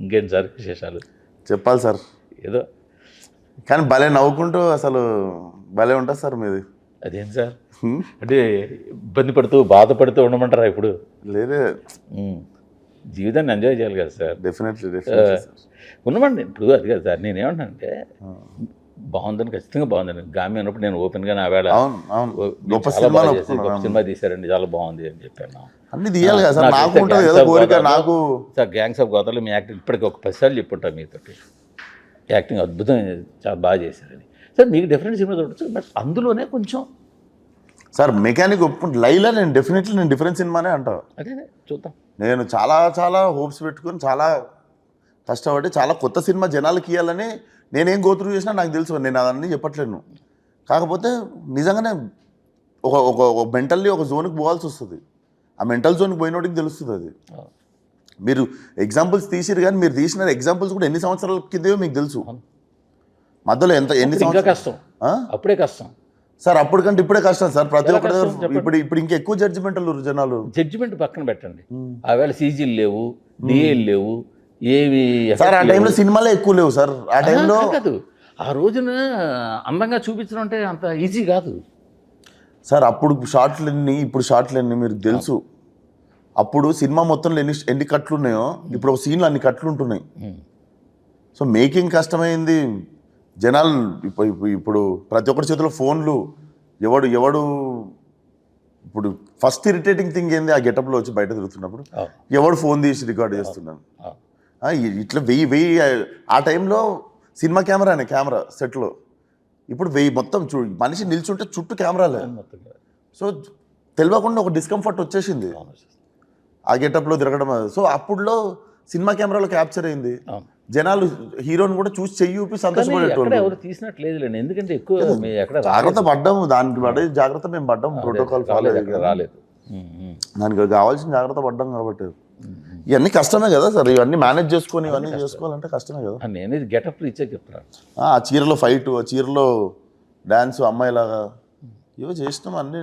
ఇంకేంటి సార్ విశేషాలు? చెప్పాలి సార్. ఏదో కానీ భలే నవ్వుకుంటూ అసలు భలే ఉంటుంది సార్ మీది. అదేం సార్ అంటే ఇబ్బంది పడుతూ బాధపడుతూ ఉండమంటారా ఇప్పుడు? లేదే, జీవితాన్ని ఎంజాయ్ చేయాలి కదా సార్. డెఫినెట్లీ ఉండమండి. ఇప్పుడు అది కదా సార్, నేనేమంటానంటే బాగుందని, ఖచ్చితంగా బాగుందని. గామి అన్నప్పుడు నేను ఓపెన్గా నా వేళ గొప్ప సినిమా తీశారండి, చాలా బాగుంది అని చెప్పాను. అన్ని తీయాలి కదా సార్, నాకు ఉంటుంది కదా కోరిక. నాకు సార్ గ్యాంగ్స్ ఆఫ్ గోదావరిలో మీ యాక్టింగ్ ఇప్పటికి ఒక 10 సార్లు చెప్పుంటా మీతోటి. యాక్టింగ్ అద్భుతం, చాలా బాగా చేశారని. సార్ మీకు డిఫరెంట్ సినిమా చూడొచ్చు, బట్ అందులోనే కొంచెం సార్ మెకానిక్ ఒప్పుకుంటే లైలా నేను డెఫినెట్లీ నేను డిఫరెంట్ సినిమానే అంటా. అదే చూద్దాం. నేను చాలా చాలా హోప్స్ పెట్టుకుని చాలా కష్టపడి చాలా కొత్త సినిమా జనాలకి ఇవ్వాలని నేనేం గోత్రు చేసినా నాకు తెలుసు. నేను అవన్నీ చెప్పట్లేను. కాకపోతే నిజంగానే ఒక ఒక మెంటల్లీ ఒక జోన్కి పోవాల్సి వస్తుంది. ఆ మెంటల్ జోన్కి పోయినోటికి తెలుస్తుంది అది. మీరు ఎగ్జాంపుల్స్ తీసిరు కానీ మీరు తీసిన ఎగ్జాంపుల్స్ కూడా ఎన్ని సంవత్సరాల కిందేవో మీకు తెలుసు. మధ్యలో ఎన్ని సంవత్సరాలు కష్టం, అప్పుడే కష్టం సార్. అప్పటికంటే ఇప్పుడే కష్టం సార్. ప్రతి ఒక్కటి ఇప్పుడు ఇంకా ఎక్కువ జడ్జిమెంట్లు జనాలు. జడ్జిమెంట్ పక్కన పెట్టండి, ఆవేళ సీజీలు లేవు, డిఏలు లేవు, ఏవి సార్. ఆ టైంలో సినిమాలే ఎక్కువ లేవు సార్. ఆ టైంలో కాదు, ఆ రోజున అందంగా చూపించడం అంటే అంత ఈజీ కాదు సార్. అప్పుడు షార్ట్లు ఎన్ని, ఇప్పుడు షార్ట్లు ఎన్ని మీకు తెలుసు. అప్పుడు సినిమా మొత్తంలో ఎన్ని కట్లు ఉన్నాయో ఇప్పుడు ఒక సీన్లో అన్ని కట్లు ఉంటున్నాయి. సో మేకింగ్ కష్టమైంది. జనాలు ఇప్పుడు ప్రతి ఒక్కరి చేతిలో ఫోన్లు. ఎవడు ఇప్పుడు ఫస్ట్ ఇరిటేటింగ్ థింగ్ ఏంది, ఆ గెటప్లో వచ్చి బయట తిరుగుతున్నప్పుడు ఎవడు ఫోన్ తీసి రికార్డ్ చేస్తున్నాను. ఇట్లా వెయ్యి ఆ టైంలో సినిమా కెమెరా సెట్లో. ఇప్పుడు 1000 మొత్తం మనిషి నిల్చుంటే చుట్టూ కెమెరాలే. సో తెలియకుండా ఒక డిస్కంఫర్ట్ వచ్చేసింది ఆ గెటప్లో తిరగడం. సో అప్పుడులో సినిమా కెమెరాలో క్యాప్చర్ అయింది. జనాలు హీరోని కూడా చూసి చెయ్యి ఊపి సంతోషపడేటోళ్ళు. ఎవరు తీసినట్లేదు, ఎందుకంటే ఎక్కువ జాగ్రత్త పడ్డాము. దానికి పడే జాగ్రత్త మేము పడ్డాం. ప్రోటోకాల్ ఫాలో రాలేదు, దానికి కావాల్సిన జాగ్రత్త పడ్డాం. కాబట్టి ఇవన్నీ కష్టమే కదా సార్. ఇవన్నీ మేనేజ్ చేసుకొని ఇవన్నీ చేసుకోవాలంటే కష్టమే కదా. నేను గెటప్ ఇచ్చే చెప్తాను. ఆ చీరలో ఫైట్, ఆ చీరలో డ్యాన్స్, అమ్మాయిలాగా ఇవో చేసినాం అన్నీ.